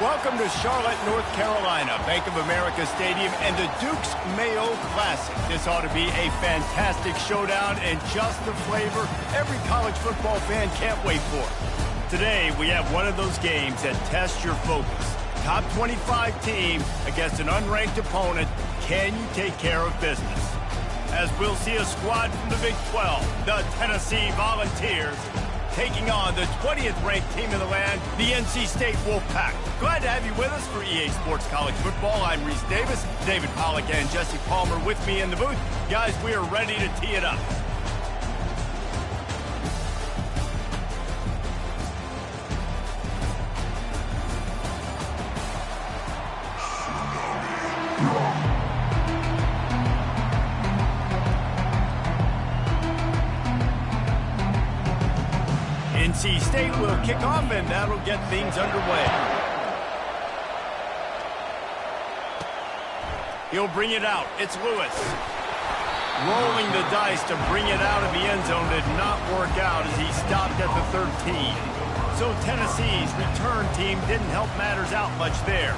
Welcome to Charlotte, North Carolina, Bank of America Stadium, and the Duke's Mayo Classic. This ought to be a fantastic showdown and just the flavor every college football fan can't wait for. Today, we have one of those games that tests your focus. Top 25 team against an unranked opponent. Can you take care of business? As we'll see a squad from the Big 12, the Tennessee Volunteers, taking on the 20th ranked team in the land, the NC State Wolfpack. Glad to have you with us for EA Sports College Football. I'm Reese Davis, David Pollack and Jesse Palmer with me in the booth. Guys, we are ready to tee it up. NC State will kick off, and that'll get things underway. He'll bring it out. It's Lewis. Rolling the dice to bring it out of the end zone did not work out as he stopped at the 13. So Tennessee's return team didn't help matters out much there.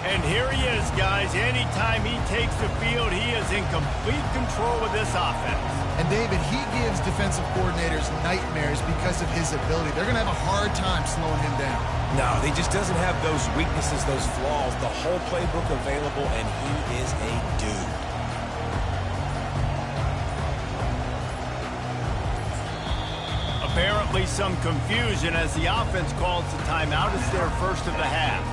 And here he is, guys. Anytime he takes the field, he is in complete control of this offense. And, David, he gives defensive coordinators nightmares because of his ability. They're going to have a hard time slowing him down. No, he just doesn't have those weaknesses, those flaws, the whole playbook available, and he is a dude. Apparently some confusion as the offense calls the timeout. It's their first of the half.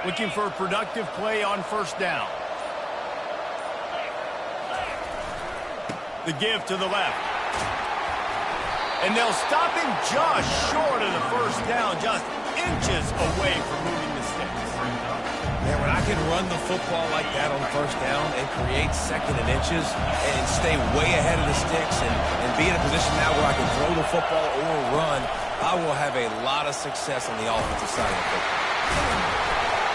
Looking for a productive play on first down. The give to the left. And they'll stop him just short of the first down, just inches away from moving the sticks. Man, when I can run the football like that on first down and create second and inches and stay way ahead of the sticks and be in a position now where I can throw the football or run, I will have a lot of success on the offensive side of the football.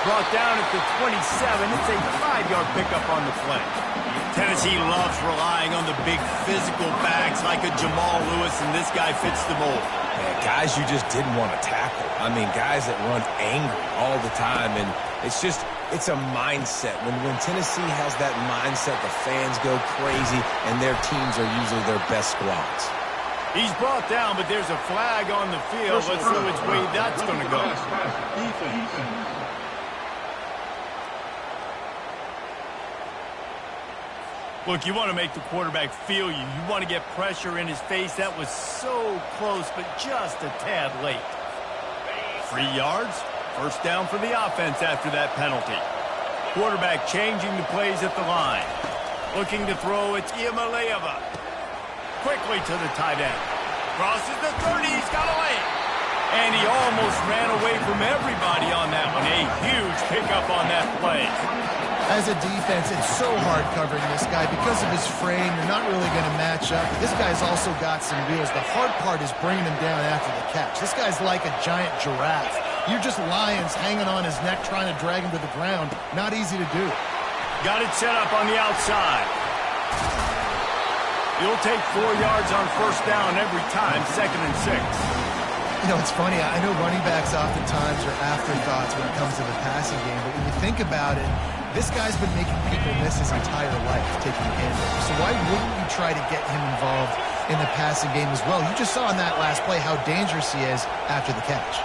Brought down at the 27. It's a 5-yard pickup on the play. Tennessee loves relying on the big physical backs like a Jamal Lewis, and this guy fits the mold. Yeah, guys you just didn't want to tackle. I mean, guys that run angry all the time, and it's a mindset. When Tennessee has that mindset, the fans go crazy, and their teams are usually their best squads. He's brought down, but there's a flag on the field. Let's see which way that's going to go. Look, you want to make the quarterback feel you. You want to get pressure in his face. That was so close, but just a tad late. 3 yards. First down for the offense after that penalty. Quarterback changing the plays at the line. Looking to throw, it's Iamaleava. Quickly to the tight end. Crosses the 30. He's got a lane. And he almost ran away from everybody on that one. A huge pickup on that play. As a defense, it's so hard covering this guy. Because of his frame, you're not really going to match up. This guy's also got some wheels. The hard part is bringing him down after the catch. This guy's like a giant giraffe. You're just lions hanging on his neck trying to drag him to the ground. Not easy to do. Got it set up on the outside. You'll take 4 yards on first down every time, 2nd and 6. You know, it's funny. I know running backs oftentimes are afterthoughts when it comes to the passing game, but when you think about it, this guy's been making people miss his entire life taking handover. So why wouldn't you try to get him involved in the passing game as well? You just saw in that last play how dangerous he is after the catch.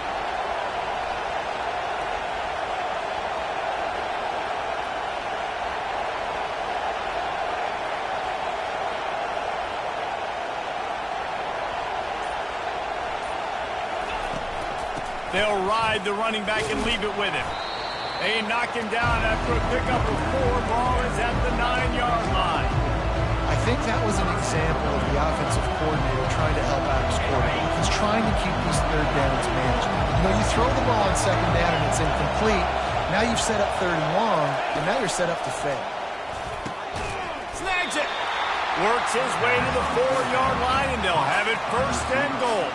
They'll ride the running back and leave it with him. They knock him down after a pickup of 4. Ball is at the 9-yard line. I think that was an example of the offensive coordinator trying to help out his quarterback. He's trying to keep these third downs manageable. You know, you throw the ball on second down and it's incomplete. Now you've set up 3rd and long, and now you're set up to fail. Snags it. Works his way to the 4-yard line, and they'll have it 1st and goal.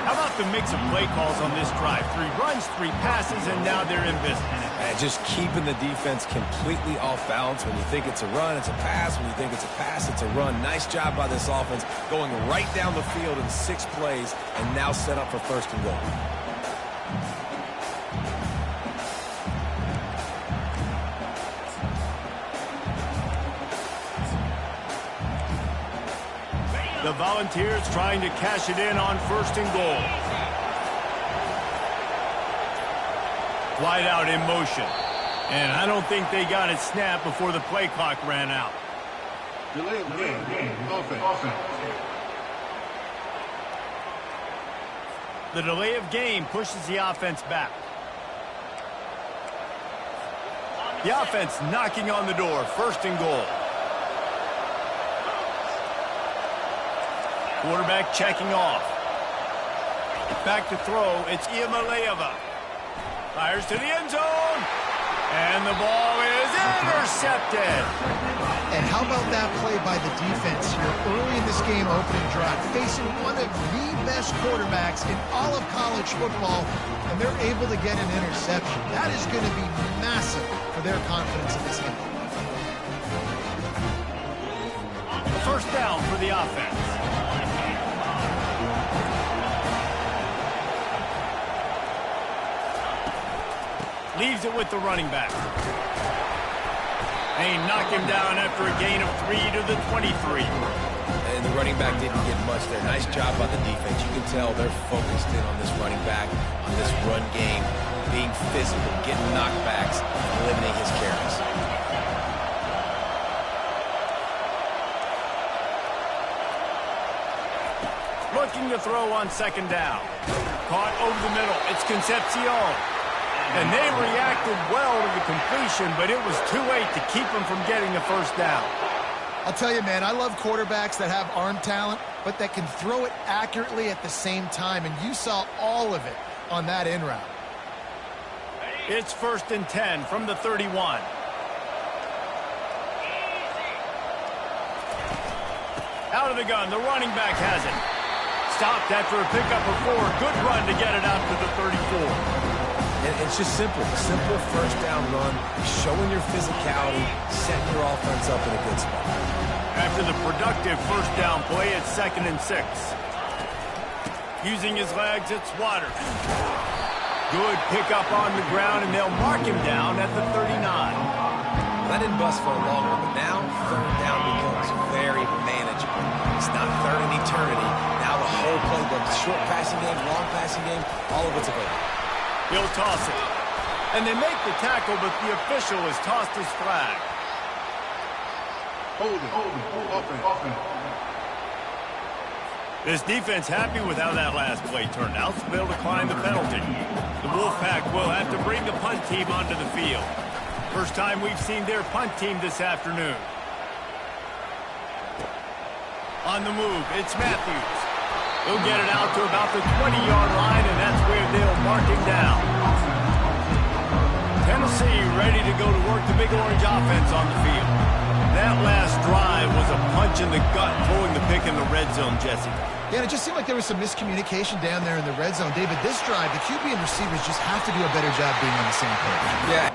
How about the mix of play calls on this drive? 3 runs, 3 passes, and now they're in business. And just keeping the defense completely off balance. When you think it's a run, it's a pass. When you think it's a pass, it's a run. Nice job by this offense going right down the field in 6 plays and now set up for 1st and goal. The Volunteers trying to cash it in on 1st and goal. Wide out in motion. And I don't think they got it snapped before the play clock ran out. Delay of game. Offense. The delay of game pushes the offense back. The offense knocking on the door. 1st and goal. Quarterback checking off. Back to throw. It's Iamaleava. Fires to the end zone. And the ball is intercepted. And how about that play by the defense here early in this game opening drive, facing one of the best quarterbacks in all of college football, and they're able to get an interception. That is going to be massive for their confidence in this game. A 1st down for the offense. Leaves it with the running back. They knock him down after a gain of 3 to the 23. And the running back didn't get much there. Nice job by the defense. You can tell they're focused in on this running back, on this run game, being physical, getting knockbacks, and limiting his carries. Looking to throw on 2nd down. Caught over the middle. It's Concepcion. And they reacted well to the completion, but it was too late to keep them from getting the 1st down. I'll tell you, man, I love quarterbacks that have arm talent, but that can throw it accurately at the same time, and you saw all of it on that in route. It's 1st and 10 from the 31. Out of the gun, the running back has it. Stopped after a pickup of 4. Good run to get it out to the 34. And it's just simple. Simple 1st down run, showing your physicality, setting your offense up in a good spot. After the productive 1st down play, it's 2nd and 6. Using his legs, it's Waters. Good pickup on the ground, and they'll mark him down at the 39. That didn't bust for a long one, but now 3rd down becomes very manageable. It's not 3rd in eternity. Now the whole playbook, short passing game, long passing game, all of it's available. He'll toss it. And they make the tackle, but the official has tossed his flag. Hold it. Offense. This defense happy with how that last play turned out, so they'll decline the penalty. The Wolfpack will have to bring the punt team onto the field. First time we've seen their punt team this afternoon. On the move, it's Matthews. He'll get it out to about the 20-yard line, and that's where they'll mark him down. Tennessee ready to go to work the Big Orange offense on the field. That last drive was a punch in the gut, throwing the pick in the red zone, Jesse. Yeah, it just seemed like there was some miscommunication down there in the red zone. David, this drive, the QB and receivers just have to do a better job being on the same page. Yeah.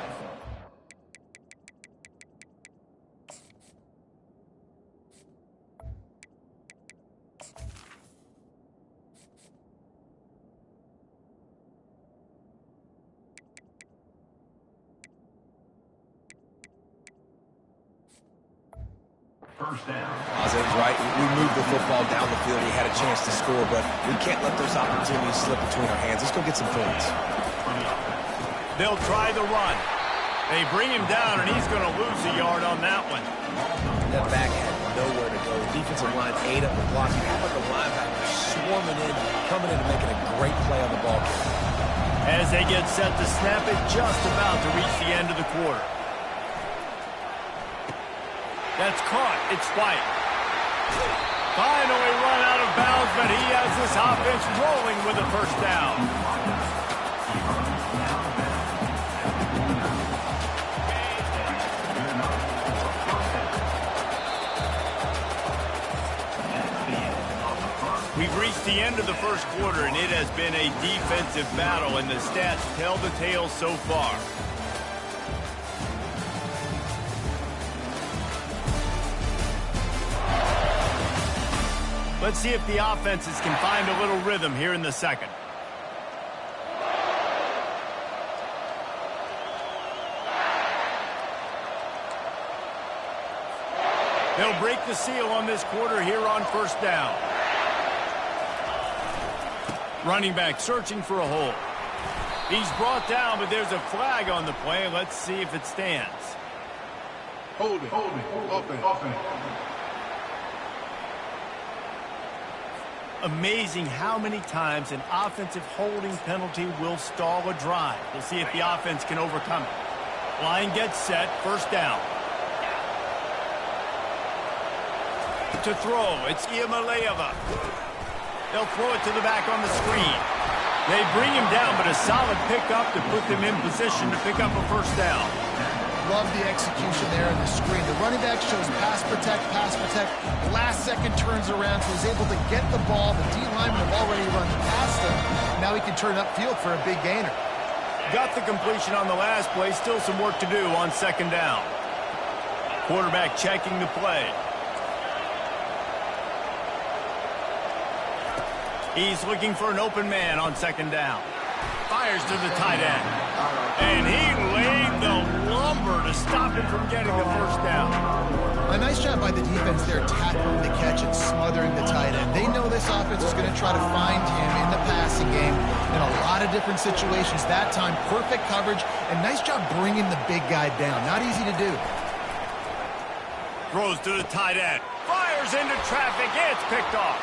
First down. Ozen's right. We moved the football down the field. We had a chance to score, but we can't let those opportunities slip between our hands. Let's go get some points. They'll try the run. They bring him down, and he's going to lose a yard on that one. That back had nowhere to go. The defensive line ate up the blocking. How about the linebackers swarming in, coming in and making a great play on the ball carrier? As they get set to snap it, just about to reach the end of the quarter. That's caught. It's White. Finally run out of bounds, but he has this offense rolling with a first down. We've reached the end of the first quarter, and it has been a defensive battle, and the stats tell the tale so far. Let's see if the offenses can find a little rhythm here in the second. They'll break the seal on this quarter here on first down. Running back searching for a hole. He's brought down, but there's a flag on the play. Let's see if it stands. Holding. Offense. Amazing how many times an offensive holding penalty will stall a drive. We'll see if the offense can overcome it. Line gets set, first down. To throw, it's Iamaleava. They'll throw it to the back on the screen. They bring him down, but a solid pickup to put them in position to pick up a first down. Love the execution there on the screen. The running back shows pass protect. Last second turns around, so he's able to get the ball. The D linemen have already run past him. Now he can turn upfield for a big gainer. Got the completion on the last play. Still some work to do on second down. Quarterback checking the play. He's looking for an open man on second down. Fires to the tight end. And he laid the lumber to stop him from getting the first down. A nice job by the defense there, tackling the catch and smothering the tight end. They know this offense is going to try to find him in the passing game in a lot of different situations. That time, perfect coverage, and nice job bringing the big guy down. Not easy to do. Throws to the tight end. Fires into traffic. It's picked off.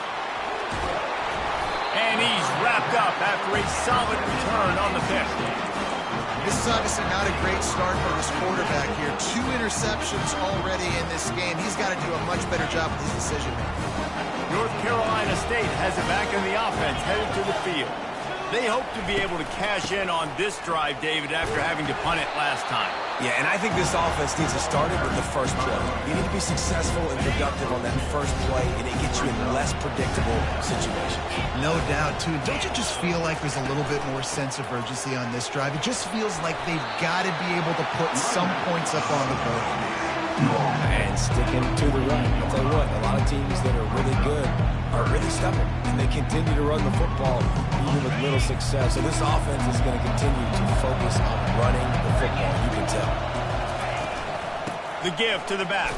And he's wrapped up after a solid return on the pick. This is obviously not a great start for this quarterback here. 2 interceptions already in this game. He's got to do a much better job with his decision-making. North Carolina State has it back in the offense, headed to the field. They hope to be able to cash in on this drive, David, after having to punt it last time. Yeah, and I think this offense needs to start it with the first play. You need to be successful and productive on that first play, and it gets you in less predictable situations. No doubt, too. Don't you just feel like there's a little bit more sense of urgency on this drive? It just feels like they've got to be able to put some points up on the board. And sticking to the run. I'll tell you what, a lot of teams that are really good are really stubborn, and they continue to run the football even with little success. So this offense is going to continue to focus on running the football. You can tell. The give to the back.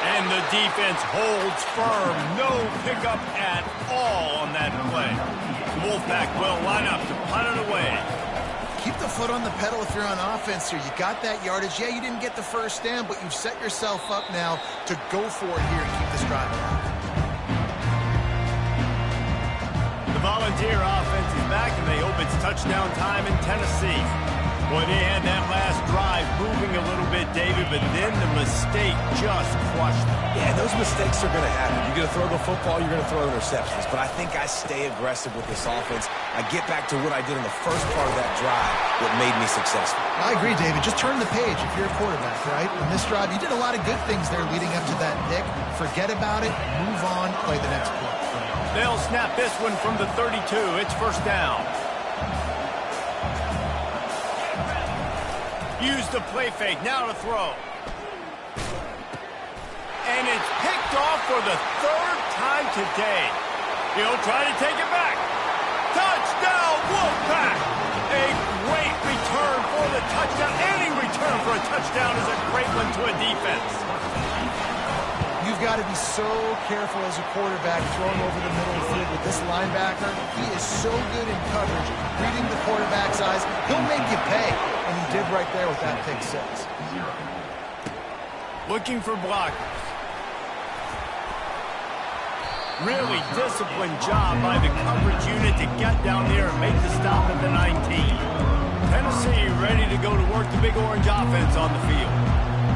And the defense holds firm. No pickup at all on that play. Wolfpack will line up to punt it away. Keep the foot on the pedal if you're on offense here. You got that yardage. Yeah, you didn't get the first down, but you've set yourself up now to go for it here and keep this drive alive. The Volunteer offense is back, and they hope it's touchdown time in Tennessee. Boy, they had that last drive moving a little bit, David, but then the mistake just crushed them. Yeah, and those mistakes are going to happen. You're going to throw the football, you're going to throw interceptions. But I think I stay aggressive with this offense. I get back to what I did in the first part of that drive that made me successful. I agree, David. Just turn the page if you're a quarterback, right? In this drive, you did a lot of good things there leading up to that pick. Forget about it, move on, play the next play. They'll snap this one from the 32. It's first down. Use the play fake. Now to throw. And it's picked off for the 3rd time today. He'll try to take it back. Touchdown, Wolfpack! A great return for the touchdown. Any return for a touchdown is a great one to a defense. got to be so careful as a quarterback throwing over the middle of the field with this linebacker. He is so good in coverage, reading the quarterback's eyes. He'll make you pay, and he did right there with that pick six. Looking for blockers. Really disciplined job by the coverage unit to get down there and make the stop at the 19. Tennessee ready to go to work the Big Orange offense on the field.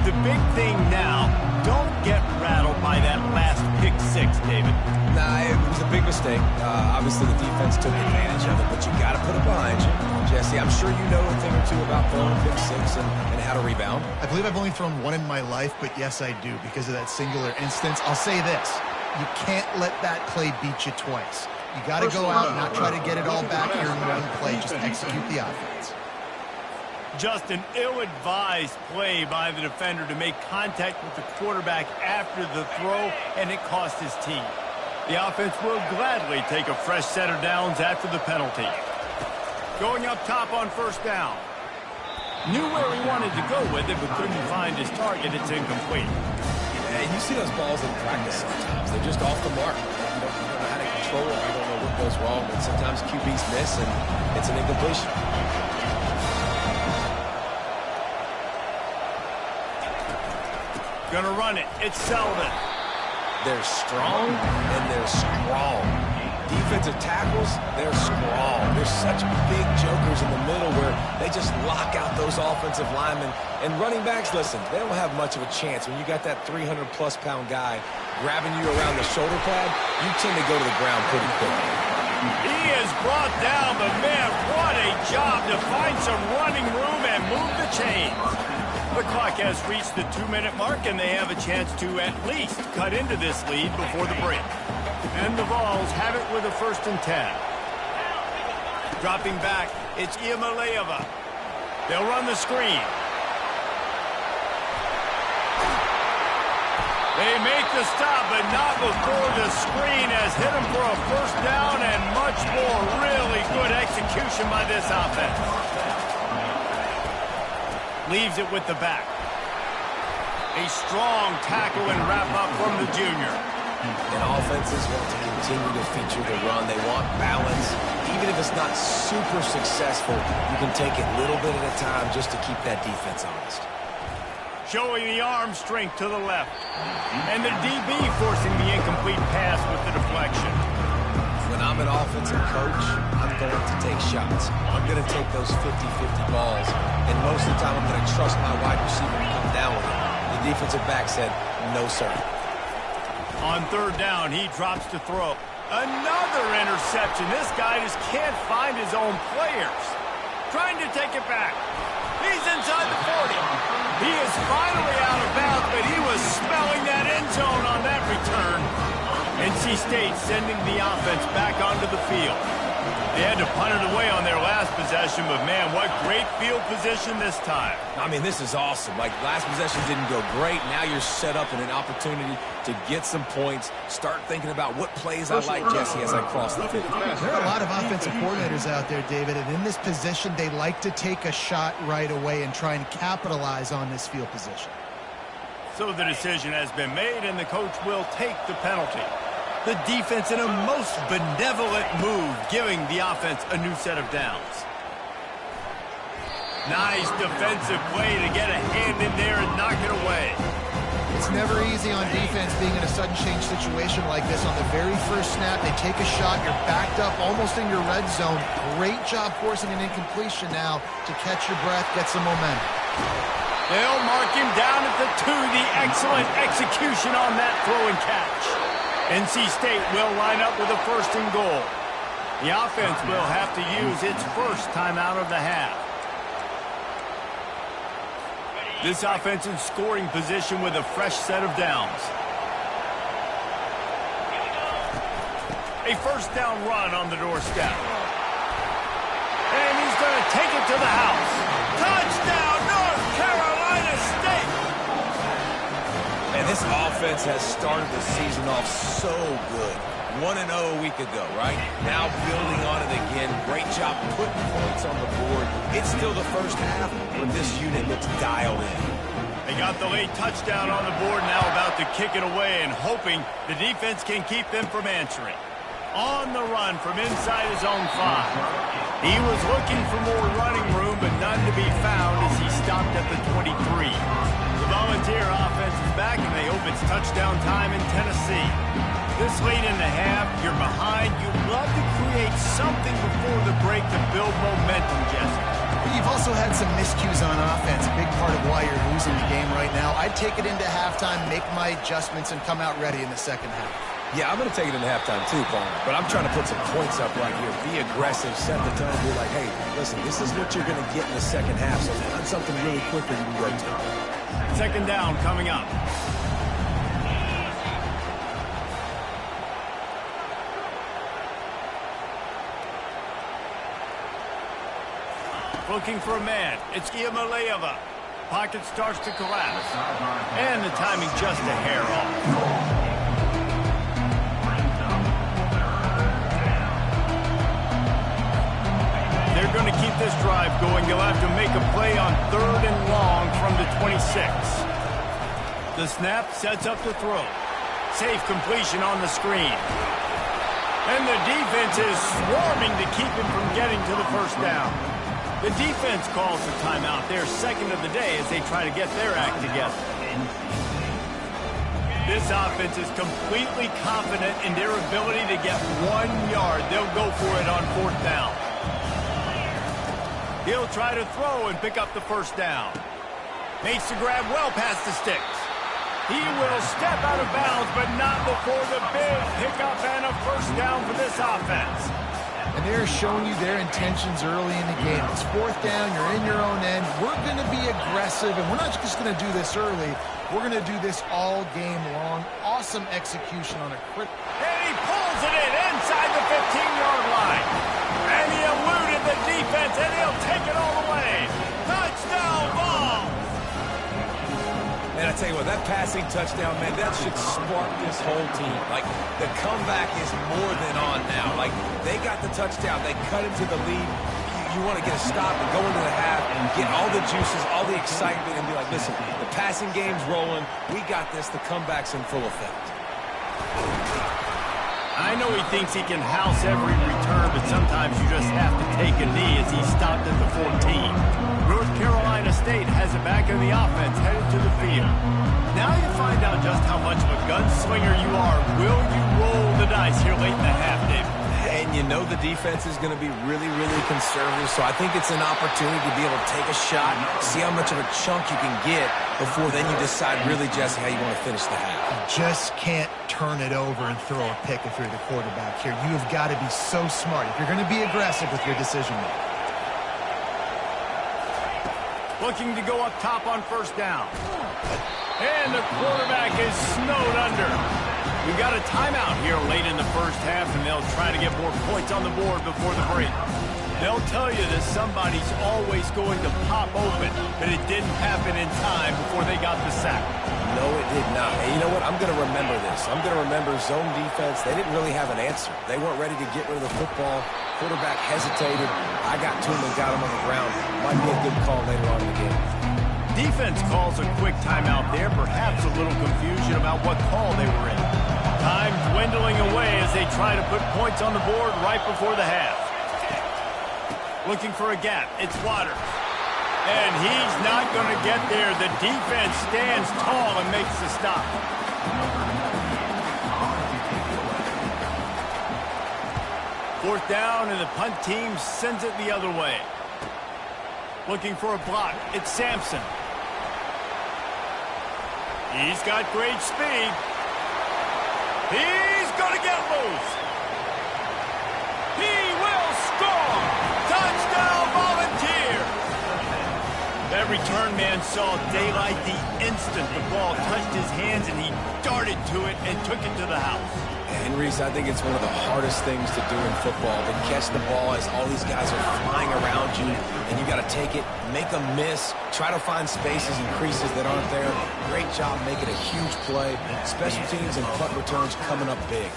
The big thing now, don't get rattled by that last pick six, David. Nah, it was a big mistake. Obviously, the defense took advantage of it, but you got to put it behind you. Jesse, I'm sure you know a thing or two about throwing a pick six and how to rebound. I believe I've only thrown one in my life, but yes, I do because of that singular instance. I'll say this. You can't let that play beat you twice. You got to go out and not try to get it all back here in one play. Just execute the offense. Just an ill-advised play by the defender to make contact with the quarterback after the throw, and it cost his team. The offense will gladly take a fresh set of downs after the penalty. Going up top on first down. Knew where he wanted to go with it, but couldn't find his target. It's incomplete. And you see those balls in practice sometimes. They're just off the mark. You don't know how to control it. You don't know what goes wrong. And sometimes QBs miss, and it's an incompletion. Gonna run it. It's Sullivan. They're strong, and they're strong. Defensive tackles, they're strong. They're such big jokers in the middle where they just lock out those offensive linemen. And running backs, listen, they don't have much of a chance. When you got that 300-plus-pound guy grabbing you around the shoulder pad, you tend to go to the ground pretty quickly. He is brought down, but man, what a job to find some running room and move the chains. The clock has reached the 2-minute mark, and they have a chance to at least cut into this lead before the break. And the Vols have it with a 1st and 10. Dropping back, it's Iamaleava. They'll run the screen. They make the stop, but not before the screen has hit them for a 1st down and much more. Really good execution by this offense. Leaves it with the back. A strong tackle and wrap-up from the junior. And offenses want to continue to feature the run. They want balance. Even if it's not super successful, you can take it little bit at a time just to keep that defense honest. Showing the arm strength to the left. And the DB forcing the incomplete pass with the deflection. When I'm an offensive coach, I'm going to take shots. I'm going to take those 50-50 balls. And most of the time, I'm going to trust my wide receiver to come down with it. The defensive back said, no, sir. On 3rd down, he drops to throw. Another interception. This guy just can't find his own players. Trying to take it back. He's inside the 40. He is finally out of bounds, but he was smelling that end zone on that return. NC State sending the offense back onto the field. They had to punt it away on their last possession, but man, what great field position this time. I mean, this is awesome. Like, last possession didn't go great. Now you're set up in an opportunity to get some points. Start thinking about what plays I like, Jesse, as I cross the 50. There are a lot of offensive coordinators out there, David, and in this position, they like to take a shot right away and try and capitalize on this field position. So the decision has been made, and the coach will take the penalty. The defense in a most benevolent move, giving the offense a new set of downs. Nice defensive play to get a hand in there and knock it away. It's never easy on defense being in a sudden change situation like this. On the very first snap, they take a shot. You're backed up almost in your red zone. Great job forcing an incompletion now to catch your breath, get some momentum. They'll mark him down at the 2. The excellent execution on that throw and catch. NC State will line up with a 1st and goal. The offense will have to use its first timeout of the half. This offense in scoring position with a fresh set of downs. A 1st down run on the doorstep. And he's going to take it to the house. Touchdown, North Carolina State! And this offense has started the season off so good. 1-0 a week ago, right? Now building on it again. Great job putting points on the board. It's still the first half, but this unit looks dialed in. They got the late touchdown on the board, now about to kick it away and hoping the defense can keep them from answering. On the run from inside his own 5. He was looking for more running room, but none to be found as he stopped at the 23. The Volunteer offense is back, and they hope it's touchdown time in Tennessee. This late in the half, you're behind. You love to create something before the break to build momentum, Jesse. You've also had some miscues on offense, a big part of why you're losing the game right now. I'd take it into halftime, make my adjustments, and come out ready in the second half. Yeah, I'm going to take it into halftime too, Paul. But I'm trying to put some points up right here. Be aggressive, set the tone, be like, hey, listen, this is what you're going to get in the second half, so find something really quick that you can go to. Second down coming up. Looking for a man. It's Ncaa. Pocket starts to collapse. And the timing just a hair off. They're going to keep this drive going. You'll have to make a play on 3rd and long from the 26. The snap sets up the throw. Safe completion on the screen. And the defense is swarming to keep him from getting to the first down. The defense calls the timeout. Their second of the day as they try to get their act together. This offense is completely confident in their ability to get 1 yard. They'll go for it on 4th down. He'll try to throw and pick up the first down. Makes the grab well past the sticks. He will step out of bounds, but not before the big pickup and a first down for this offense. And they're showing you their intentions early in the game. It's 4th down, you're in your own end. We're going to be aggressive, and we're not just going to do this early. We're going to do this all game long. Awesome execution on a quick... And he pulls it in inside the 15-yard line. And he eluded the defense, and he'll take it all the way. Touchdown ball! And I tell you what, that passing touchdown, man, that should spark this whole team. Like, the comeback is more than on now. Like, they got the touchdown. They cut into the lead. You want to get a stop and go into the half and get all the juices, all the excitement, and be like, listen, the passing game's rolling. We got this. The comeback's in full effect. I know he thinks he can house every return, but sometimes you just have to take a knee as he stopped at the 14. North Carolina State has it back in the offense, headed to the field. Now you find out just how much of a gunslinger you are. Will you roll the dice here late in the half, David? And you know the defense is going to be really, really conservative, so I think it's an opportunity to be able to take a shot, see how much of a chunk you can get before then you decide really, Jesse, how you want to finish the half. You just can't turn it over and throw a pick if you're the quarterback here. You have got to be so smart if you're going to be aggressive with your decision making. Looking to go up top on first down. And the quarterback is snowed under. We've got a timeout here late in the first half, and they'll try to get more points on the board before the break. They'll tell you that somebody's always going to pop open, but it didn't happen in time before they got the sack. No, it did not. And you know what? I'm going to remember this. I'm going to remember zone defense. They didn't really have an answer. They weren't ready to get rid of the football. Quarterback hesitated. I got to him and got him on the ground. Might be a good call later on in the game. Defense calls a quick timeout there, perhaps a little confusion about what call they were in. Time dwindling away as they try to put points on the board right before the half. Looking for a gap. It's Waters. And he's not going to get there. The defense stands tall and makes the stop. Fourth down, and the punt team sends it the other way. Looking for a block. It's Sampson. He's got great speed. He's going to get loose. He will score. Touchdown, Volunteer. That return man saw daylight the instant the ball touched his hands, and he darted to it and took it to the house. And Reese, I think it's one of the hardest things to do in football, to catch the ball as all these guys are flying around you, and you got to take it, make a miss, try to find spaces and creases that aren't there. Great job making a huge play. Special teams and punt returns coming up big.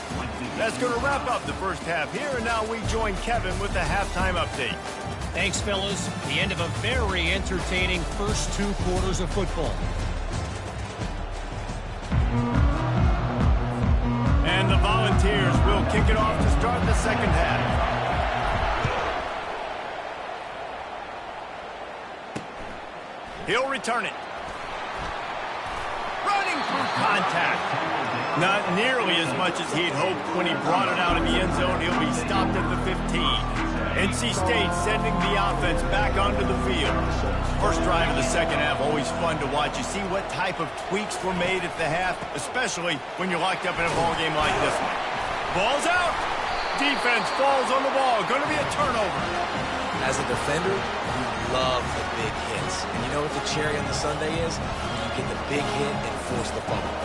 That's going to wrap up the first half here, and now we join Kevin with the halftime update. Thanks, fellas. The end of a very entertaining first 2 quarters of football. Musketeers will kick it off to start the second half. He'll return it. Running through contact. Not nearly as much as he'd hoped when he brought it out of the end zone. He'll be stopped at the 15. NC State sending the offense back onto the field. First drive of the second half, always fun to watch. You see what type of tweaks were made at the half, especially when you're locked up in a ball game like this one. Ball's out. Defense falls on the ball. Going to be a turnover. As a defender, you love the big hits. And you know what the cherry on the sundae is? You get the big hit and force the fumble.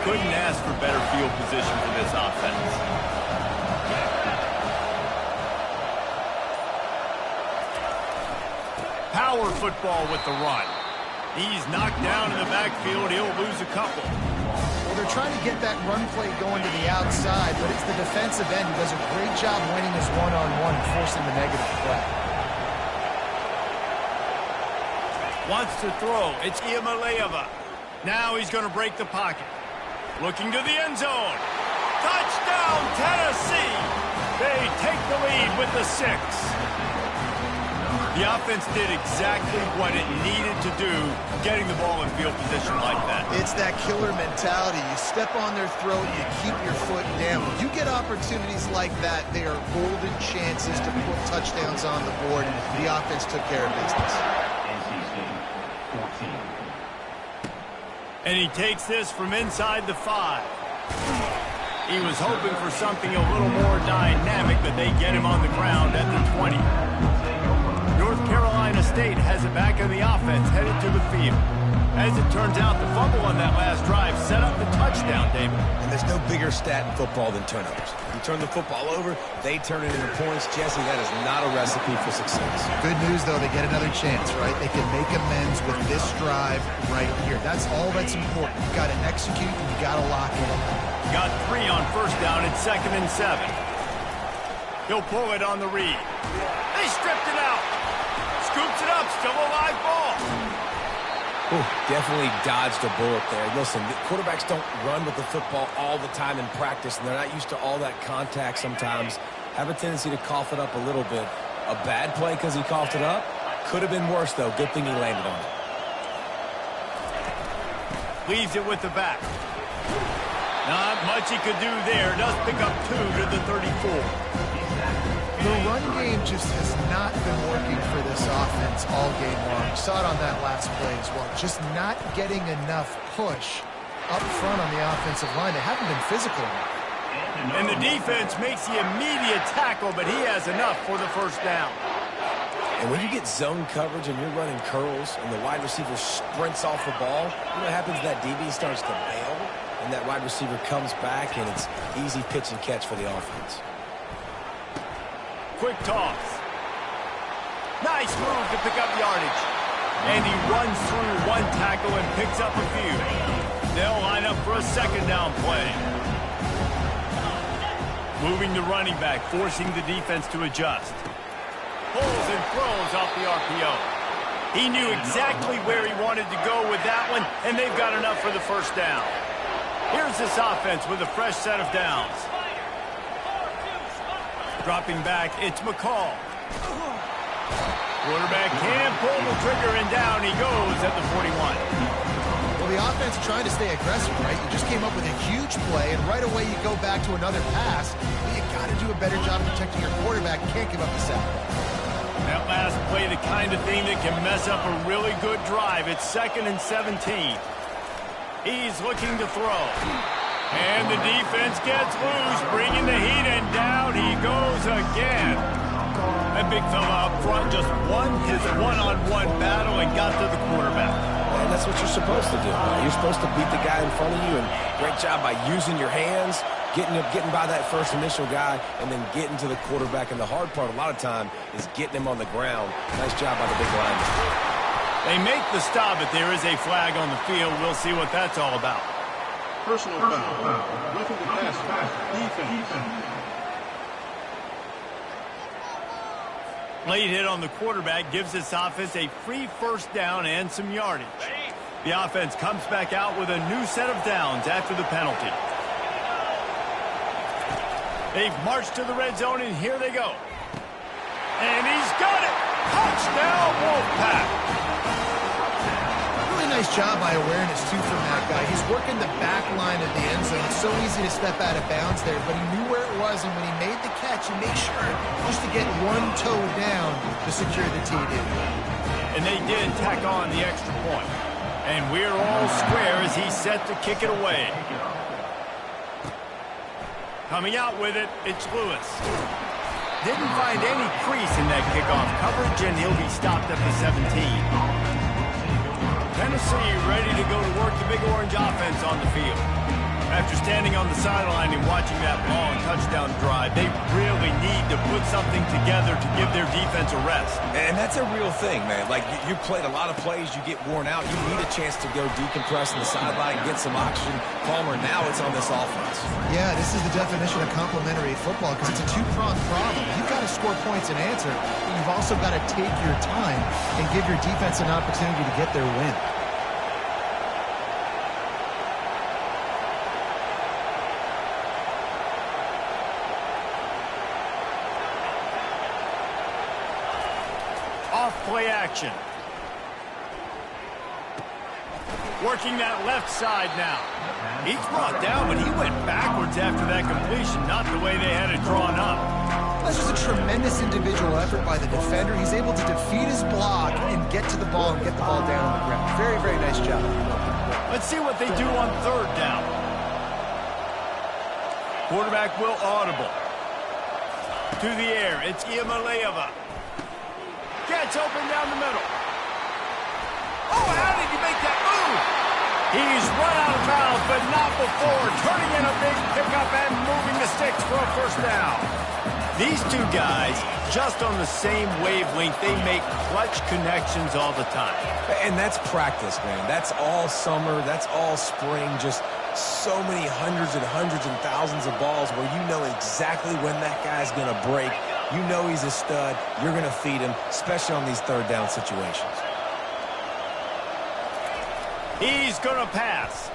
Couldn't ask for better field position for this offense. Power football with the run. He's knocked down in the backfield. He'll lose a couple. Well, they're trying to get that run play going to the outside, but it's the defensive end who does a great job winning his one-on-one and forcing the negative play. Wants to throw. It's Iamaleava. Now he's going to break the pocket. Looking to the end zone. Touchdown, Tennessee! They take the lead with the 6. The offense did exactly what it needed to do, getting the ball in field position like that. It's that killer mentality. You step on their throat, you keep your foot down. When you get opportunities like that, they are golden chances to put touchdowns on the board. The offense took care of business. And he takes this from inside the 5. He was hoping for something a little more dynamic, but they get him on the ground at the 20. North Carolina State has it back in the offense, headed to the field. As it turns out, the fumble on that last drive set up the touchdown, David. And there's no bigger stat in football than turnovers. You turn the football over, they turn it into points. Jesse, that is not a recipe for success. Good news, though, they get another chance, right? They can make amends with this drive right here. That's all that's important. You've got to execute, and you've got to lock in. Got 3 on first down and 2nd and 7. He'll pull it on the read. They stripped it out. Scoops it up, still a live ball. Ooh, definitely dodged a bullet there. Listen, the quarterbacks don't run with the football all the time in practice, and they're not used to all that contact sometimes. Have a tendency to cough it up a little bit. A bad play because he coughed it up? Could have been worse, though. Good thing he landed on it. Leaves it with the back. Not much he could do there. Does pick up 2 to the 34. The run game just has not been working for this offense all game long. Saw it on that last play as well. Just not getting enough push up front on the offensive line. They haven't been physical enough. And the defense makes the immediate tackle, but he has enough for the first down. And when you get zone coverage and you're running curls and the wide receiver sprints off the ball, you know what happens? That DB starts to bail, and that wide receiver comes back, and it's easy pitch and catch for the offense. Quick toss. Nice move to pick up yardage. And he runs through one tackle and picks up a few. They'll line up for a second down play. Moving the running back, forcing the defense to adjust. Pulls and throws off the RPO. He knew exactly where he wanted to go with that one, and they've got enough for the first down. Here's this offense with a fresh set of downs. Dropping back, it's McCall. Quarterback can pull the trigger, and down he goes at the 41. Well, the offense trying to stay aggressive, right? You just came up with a huge play, and right away you go back to another pass. But you got to do a better job protecting your quarterback. You can't give up the sack. That last play, the kind of thing that can mess up a really good drive. It's 2nd and 17. He's looking to throw. And the defense gets loose, bringing the heat, and down he goes again. That big fella up front just won his one-on-one battle and got to the quarterback. And that's what you're supposed to do. You're supposed to beat the guy in front of you, and great job by using your hands, getting by that first initial guy, and then getting to the quarterback. And the hard part a lot of time is getting him on the ground. Nice job by the big lineman. They make the stop, but there is a flag on the field. We'll see what that's all about. Personal foul. Roughing the passer. Defense. Late hit on the quarterback gives this offense a free first down and some yardage. The offense comes back out with a new set of downs after the penalty. They've marched to the red zone, and here they go. And he's got it! Touchdown, Wolfpack! Really nice job by awareness, too, from that guy. He's working the back line of the end zone. It's so easy to step out of bounds there, but he knew where it was, and when he made the catch, he made sure just to get one toe down to secure the TD. And they did tack on the extra point. And we're all square as he's set to kick it away. Coming out with it, it's Lewis. Didn't find any crease in that kickoff coverage, and he'll be stopped at the 17. Tennessee ready to go to work the Big Orange offense on the field. After standing on the sideline and watching that long touchdown drive, they really need to put something together to give their defense a rest. And that's a real thing, man. Like, you played a lot of plays, you get worn out. You need a chance to go decompress on the sideline, get some oxygen. Palmer, now it's on this offense. Yeah, this is the definition of complementary football because it's a two-pronged problem. You've got to score points and answer, but you've also got to take your time and give your defense an opportunity to get their win. Play action. Working that left side now. He's brought down, but he went backwards after that completion, not the way they had it drawn up. That's just a tremendous individual effort by the defender. He's able to defeat his block and get to the ball and get the ball down on the ground. Very, very nice job. Let's see what they do on third down. Quarterback will audible. To the air, it's Ncaa. Gets open down the middle. Oh, how did he make that move? He's run out of bounds, but not before turning in a big pickup and moving the sticks for a first down. These two guys, just on the same wavelength, they make clutch connections all the time. And that's practice, man. That's all summer. That's all spring. Just so many hundreds and thousands of balls where you know exactly when that guy's going to break. You know he's a stud. You're going to feed him, especially on these third down situations. He's going to pass.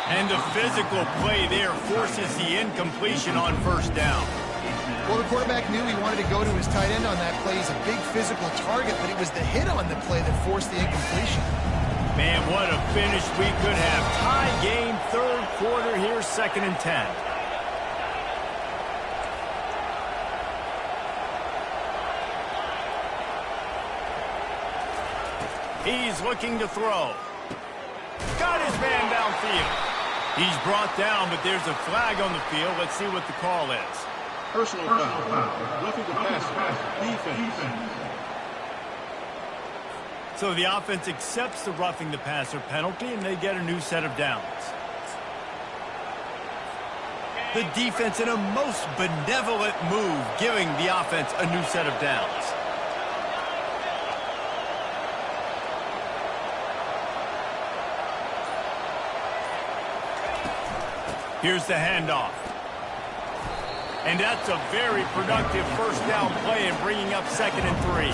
And the physical play there forces the incompletion on first down. Well, the quarterback knew he wanted to go to his tight end on that play. He's a big physical target, but it was the hit on the play that forced the incompletion. Man, what a finish we could have. Tie game, third quarter here, 2nd and 10. He's looking to throw. Got his man downfield. He's brought down, but there's a flag on the field. Let's see what the call is. Personal foul. Roughing the passer. Defense. So the offense accepts the roughing the passer penalty, and they get a new set of downs. The defense in a most benevolent move, giving the offense a new set of downs. Here's the handoff. And that's a very productive first down play and bringing up 2nd and 3.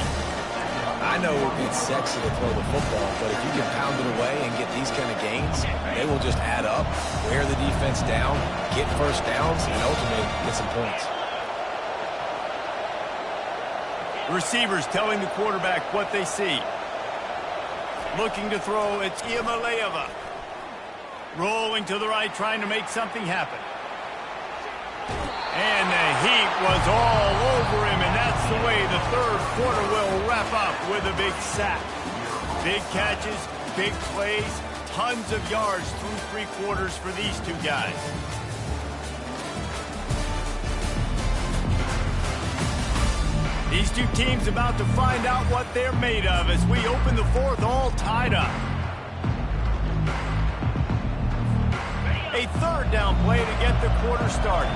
I know it's sexy to throw the football, but if you can pound it away and get these kind of gains, they will just add up, wear the defense down, get first downs, and ultimately get some points. Receivers telling the quarterback what they see. Looking to throw, it's Ncaa. Rolling to the right, trying to make something happen. And the heat was all over him, and that's the way the third quarter will wrap up with a big sack. Big catches, big plays, tons of yards through 3 quarters for these two guys. These two teams about to find out what they're made of as we open the fourth all tied up. A third down play to get the quarter started.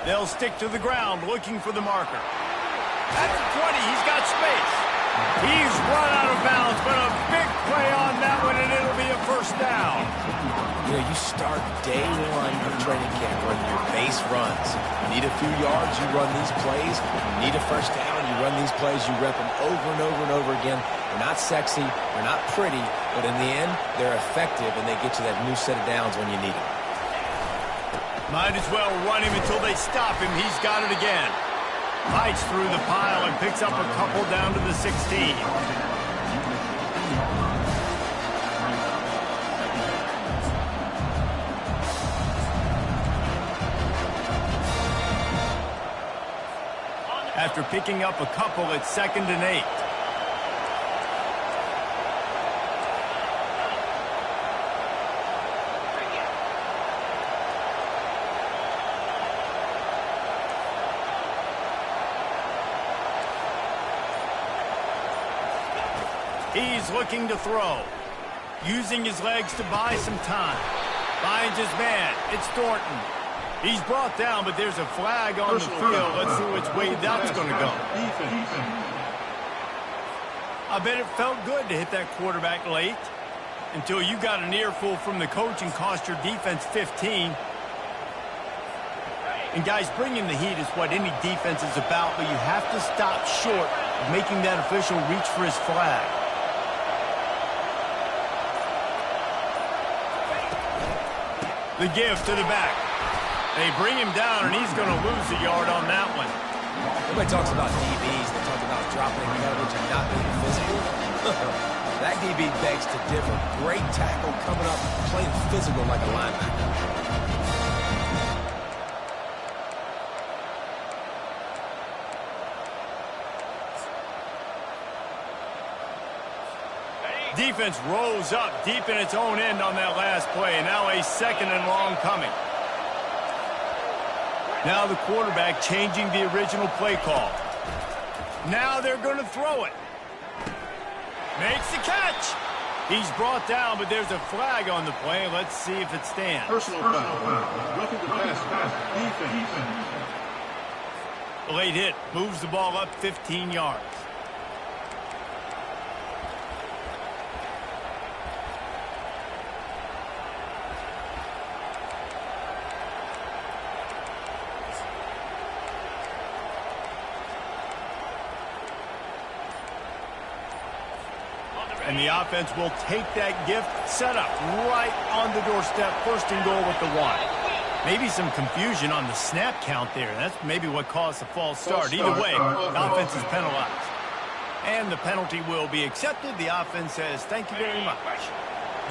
They'll stick to the ground looking for the marker. At the 20, he's got space. He's run out of bounds, but a big play on that one, and it'll be a first down. You know, you start day one of training camp running your base runs. You need a few yards, you run these plays. You need a first down, you run these plays. You rep them over and over and over again. They're not sexy, they're not pretty, but in the end, they're effective, and they get you that new set of downs when you need it. Might as well run him until they stop him. He's got it again. Fights through the pile and picks up a couple down to the 16. After picking up a couple, it's 2nd and 8. He's looking to throw. Using his legs to buy some time. Finds his man. It's Thornton. He's brought down, but there's a flag on the field. Let's see which way that's going to go. I bet it felt good to hit that quarterback late until you got an earful from the coach and cost your defense 15. And guys, bringing the heat is what any defense is about, but you have to stop short of making that official reach for his flag. The give to the back. They bring him down, and he's going to lose a yard on that one. Everybody talks about DBs. They talk about dropping coverage and not being physical. That DB begs to differ. Great tackle coming up, playing physical like a linebacker. Defense rolls up deep in its own end on that last play. Now a 2nd and long coming. Now the quarterback changing the original play call. Now they're going to throw it. Makes the catch. He's brought down, but there's a flag on the play. Let's see if it stands. Personal foul. Roughing the pass. Defense. Late hit. Moves the ball up 15 yards. And the offense will take that gift, set up right on the doorstep, 1st and goal with the 1. Maybe some confusion on the snap count there. That's maybe what caused the false start. Either way, the offense is penalized. And the penalty will be accepted. The offense says, thank you very much.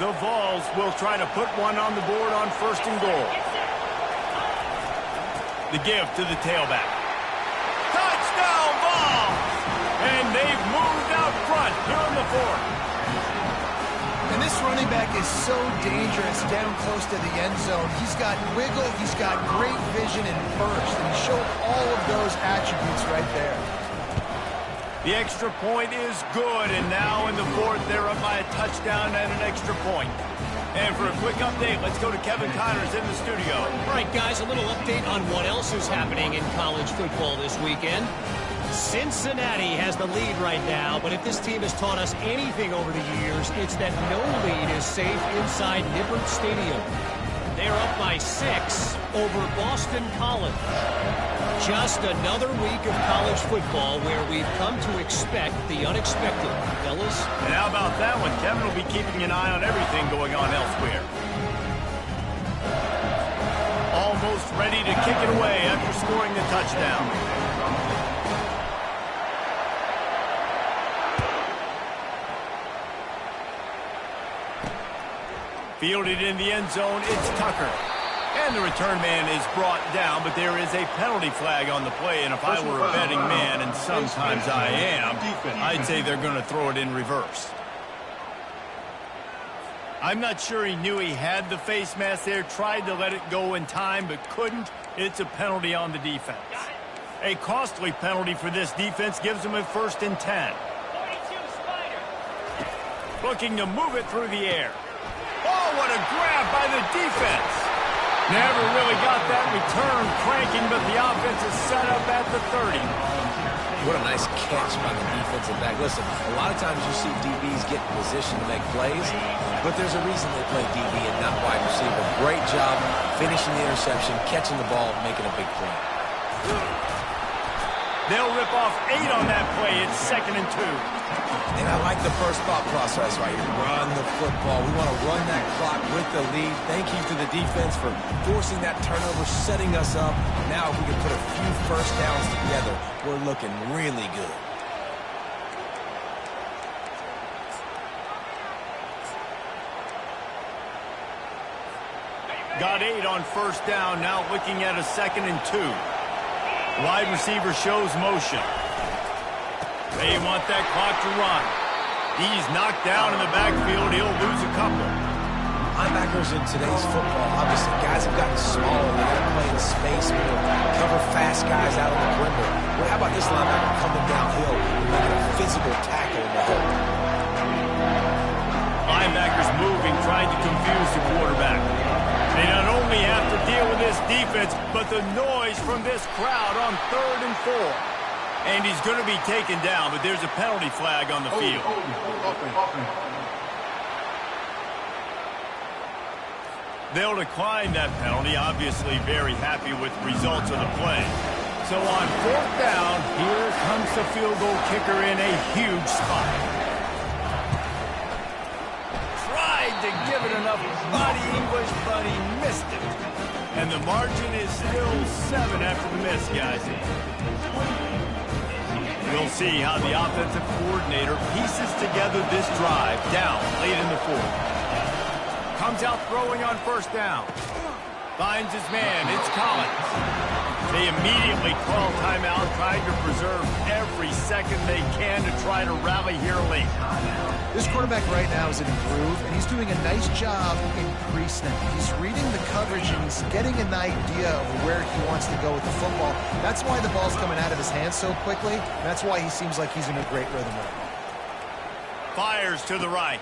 The Vols will try to put one on the board on 1st and goal. The give to the tailback. Touchdown, Vols! And they've moved out front here in the 4th. And this running back is so dangerous down close to the end zone. He's got wiggle, he's got great vision and burst, and he showed all of those attributes right there. The extra point is good, and now in the 4th, they're up by a touchdown and an extra point. And for a quick update, let's go to Kevin Connors in the studio. All right, guys, a little update on what else is happening in college football this weekend. Cincinnati has the lead right now, but if this team has taught us anything over the years, it's that no lead is safe inside Nippert Stadium. They're up by 6 over Boston College. Just another week of college football where we've come to expect the unexpected, fellas. And how about that one? Kevin will be keeping an eye on everything going on elsewhere. Almost ready to kick it away after scoring the touchdown. Fielded in the end zone, it's Tucker. And the return man is brought down, but there is a penalty flag on the play, and if I were a betting man, and sometimes I am, I'd say they're going to throw it in reverse. I'm not sure he knew he had the face mask there, tried to let it go in time, but couldn't. It's a penalty on the defense. A costly penalty for this defense gives them a 1st and 10. Looking to move it through the air. Oh, what a grab by the defense. Never really got that return cranking, but the offense is set up at the 30. What a nice catch by the defensive back. Listen, a lot of times you see DBs get in position to make plays, but there's a reason they play DB and not wide receiver. Great job finishing the interception, catching the ball, making a big play. They'll rip off 8 on that play. It's 2nd and 2. And I like the first thought process right here. Run the football. We want to run that clock with the lead. Thank you to the defense for forcing that turnover, setting us up. Now if we can put a few first downs together, we're looking really good. Got 8 on first down. Now looking at a 2nd and 2. Wide receiver shows motion. They want that clock to run. He's knocked down in the backfield. He'll lose a couple. Linebackers in today's football, obviously, guys have gotten smaller. They got to play in space more, cover fast guys out on the perimeter. Well, how about this linebacker coming downhill and making a physical tackle in the hole? Linebackers moving, trying to confuse the quarterback. They not only have to deal with this defense, but the noise from this crowd on 3rd and 4. And he's going to be taken down, but there's a penalty flag on the field. They'll decline that penalty, obviously very happy with the results of the play. So on 4th down, here comes the field goal kicker in a huge spot. To give it enough body English, but he missed it. And the margin is still 7 after the miss, guys. We'll see how the offensive coordinator pieces together this drive down late in the 4th. Comes out throwing on first down. Finds his man. It's Collins. They immediately call timeout, trying to preserve every second they can to try to rally here late. This quarterback right now is in a groove, and he's doing a nice job in pre-snap. He's reading the coverage, and he's getting an idea of where he wants to go with the football. That's why the ball's coming out of his hands so quickly. That's why he seems like he's in a great rhythm right now. Fires to the right.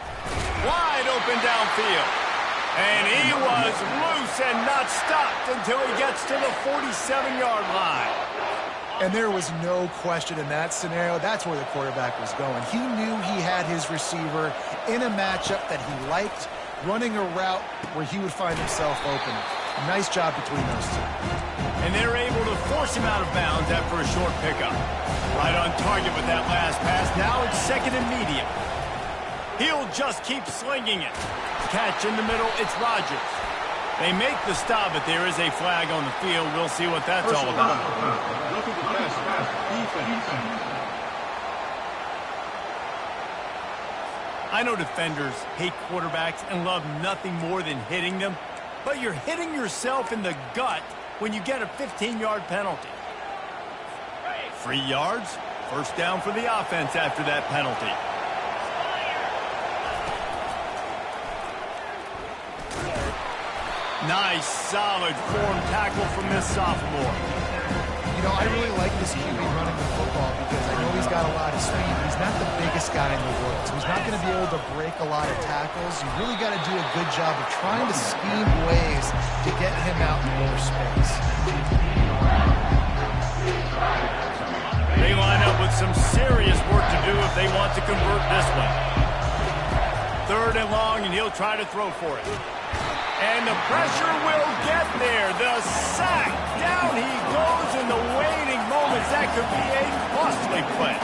Wide open downfield. And he was loose and not stopped until he gets to the 47-yard line. And there was no question in that scenario. That's where the quarterback was going. He knew he had his receiver in a matchup that he liked, running a route where he would find himself open. Nice job between those two. And they're able to force him out of bounds after a short pickup. Right on target with that last pass. Now it's 2nd and medium. He'll just keep slinging it. Catch in the middle, it's Rodgers. They make the stop, but there is a flag on the field. We'll see what that's all about. I know defenders hate quarterbacks and love nothing more than hitting them, but you're hitting yourself in the gut when you get a 15-yard penalty. 3 yards, first down for the offense after that penalty. Nice, solid form tackle from this sophomore. You know, I really like this QB running the football because I know he's got a lot of speed. He's not the biggest guy in the world, so he's not going to be able to break a lot of tackles. You really got to do a good job of trying to scheme ways to get him out in more space. They line up with some serious work to do if they want to convert this one. 3rd and long, and he'll try to throw for it. And the pressure will get there. The sack. Down he goes in the waning moments. That could be a costly play.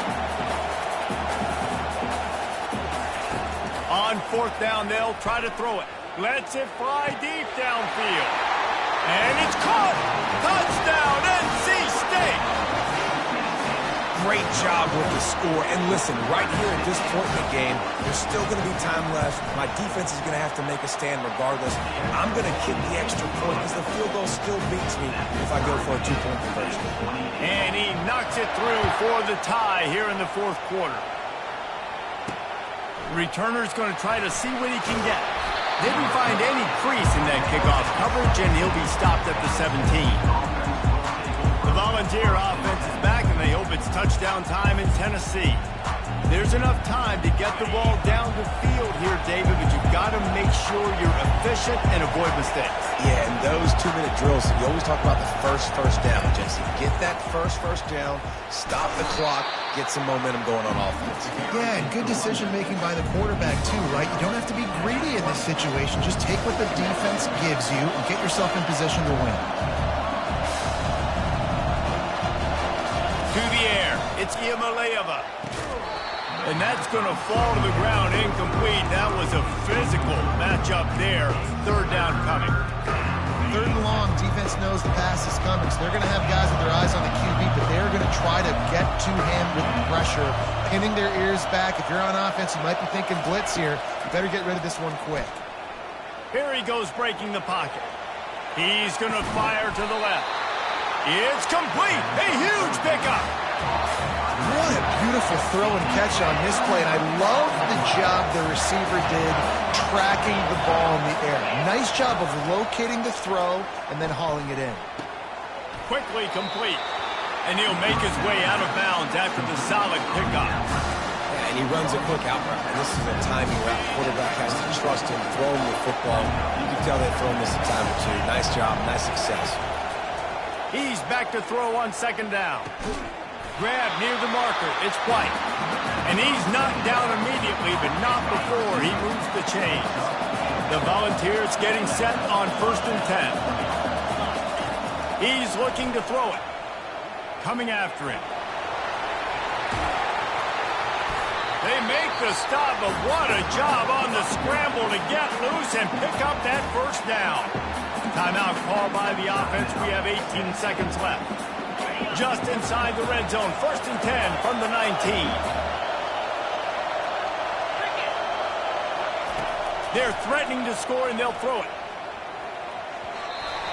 On 4th down, they'll try to throw it. Lets it fly deep downfield. And it's caught. Touchdown, NC State. Great job with the score. And listen, right here at this point in the game, there's still going to be time left. My defense is going to have to make a stand regardless. I'm going to kick the extra point because the field goal still beats me if I go for a 2-point conversion. And he knocks it through for the tie here in the 4th quarter. The returner's going to try to see what he can get. Didn't find any crease in that kickoff coverage, and he'll be stopped at the 17. The Volunteer offense is back, and they hope it's touchdown time in Tennessee. There's enough time to get the ball down the field here, David, but you've got to make sure you're efficient and avoid mistakes. Yeah, and those 2-minute drills, you always talk about the first down, Jesse. Get that first down, stop the clock, get some momentum going on offense. Yeah, and good decision-making by the quarterback, too, right? You don't have to be greedy in this situation. Just take what the defense gives you and get yourself in position to win. To the air, it's Iamaleava. And that's going to fall to the ground incomplete. That was a physical matchup there. Third down coming. Third and long, defense knows the pass is coming, so they're going to have guys with their eyes on the QB, but they're going to try to get to him with pressure, pinning their ears back. If you're on offense, you might be thinking blitz here. You better get rid of this one quick. Here he goes breaking the pocket. He's going to fire to the left. It's complete. A huge pickup. What a beautiful throw and catch on this play, and I love the job the receiver did tracking the ball in the air. Nice job of locating the throw and then hauling it in. Quickly complete. And he'll make his way out of bounds after the solid pickup. Yeah, and he runs a quick out route. And this is a timing route. The quarterback has to trust him, throw him the football. You can tell they've thrown this a time or two. Nice job, nice success. He's back to throw on second down. Grab near the marker. It's White. And he's knocked down immediately, but not before he moves the chains. The Volunteers getting set on 1st and 10. He's looking to throw it. Coming after him. They make the stop, but what a job on the scramble to get loose and pick up that first down. Timeout called by the offense. We have 18 seconds left. Just inside the red zone. 1st and 10 from the 19. They're threatening to score, and they'll throw it.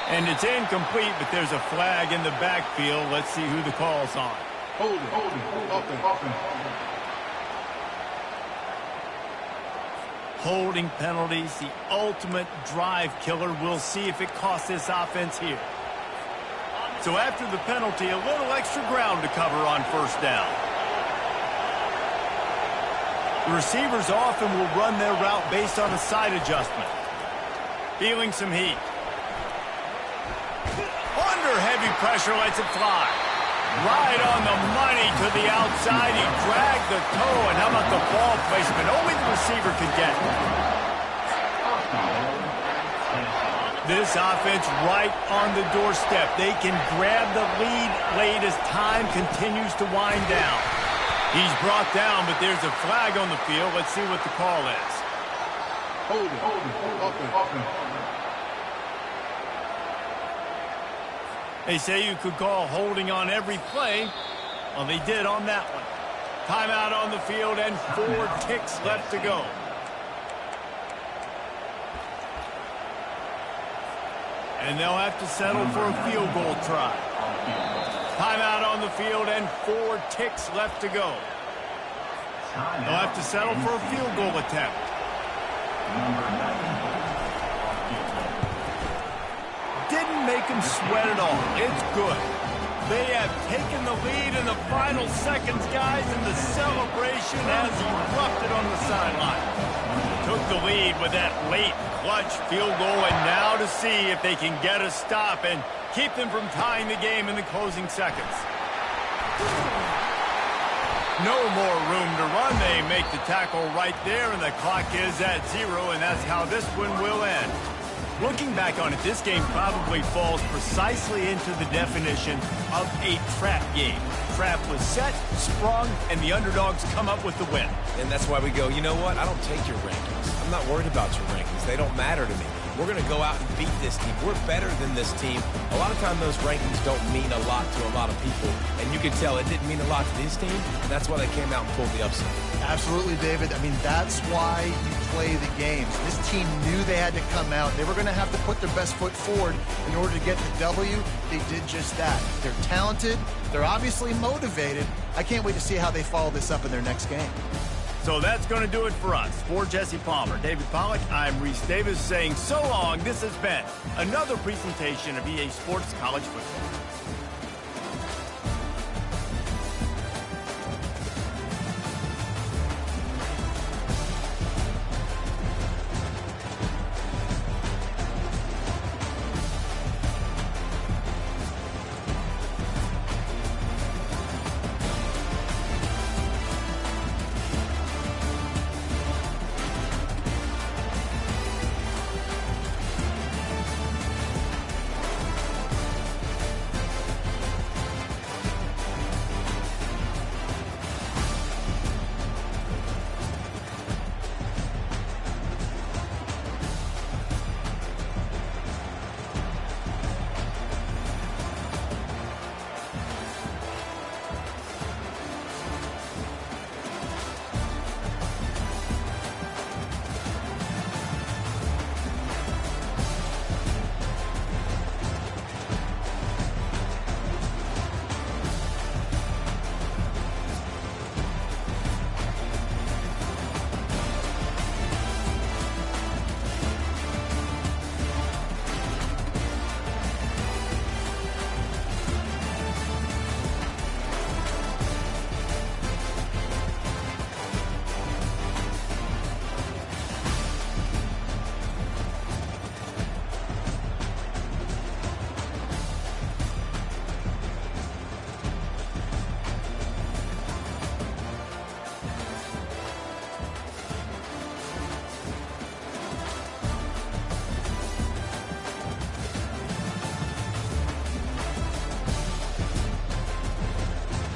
And it's incomplete, but there's a flag in the backfield. Let's see who the call's on. Holding, offense. Holding penalties, the ultimate drive killer. We'll see if it costs this offense here. So after the penalty, a little extra ground to cover on 1st down. The receivers often will run their route based on a side adjustment. Feeling some heat. Under heavy pressure, lets it fly. Right on the money to the outside. He dragged the toe, and how about the ball placement? Only the receiver could get it. This offense right on the doorstep. They can grab the lead late as time continues to wind down. He's brought down, but there's a flag on the field. Let's see what the call is. Holding, offense. They say you could call holding on every play. Well, they did on that one. Timeout on the field and 4 ticks left to go. And they'll have to settle for a field goal try. Timeout on the field and 4 ticks left to go. They'll have to settle for a field goal attempt. Didn't make him sweat at all. It's good. They have taken the lead in the final seconds, guys, and the celebration has erupted on the sideline. Took the lead with that late clutch field goal, and now to see if they can get a stop and keep them from tying the game in the closing seconds. No more room to run. They make the tackle right there, and the clock is at 0, and that's how this one will end. Looking back on it, this game probably falls precisely into the definition of a trap game. Trap was set, sprung, and the underdogs come up with the win. And that's why we go, you know what? I don't take your rankings. I'm not worried about your rankings. They don't matter to me. We're going to go out and beat this team. We're better than this team. A lot of times those rankings don't mean a lot to a lot of people. And you can tell it didn't mean a lot to this team. And that's why they came out and pulled the upset. Absolutely, David. I mean, that's why you play the games. This team knew they had to come out. They were going to have to put their best foot forward in order to get the W. They did just that. They're talented. They're obviously motivated. I can't wait to see how they follow this up in their next game. So that's going to do it for us. For Jesse Palmer, David Pollack, I'm Reese Davis saying so long. This has been another presentation of EA Sports College Football.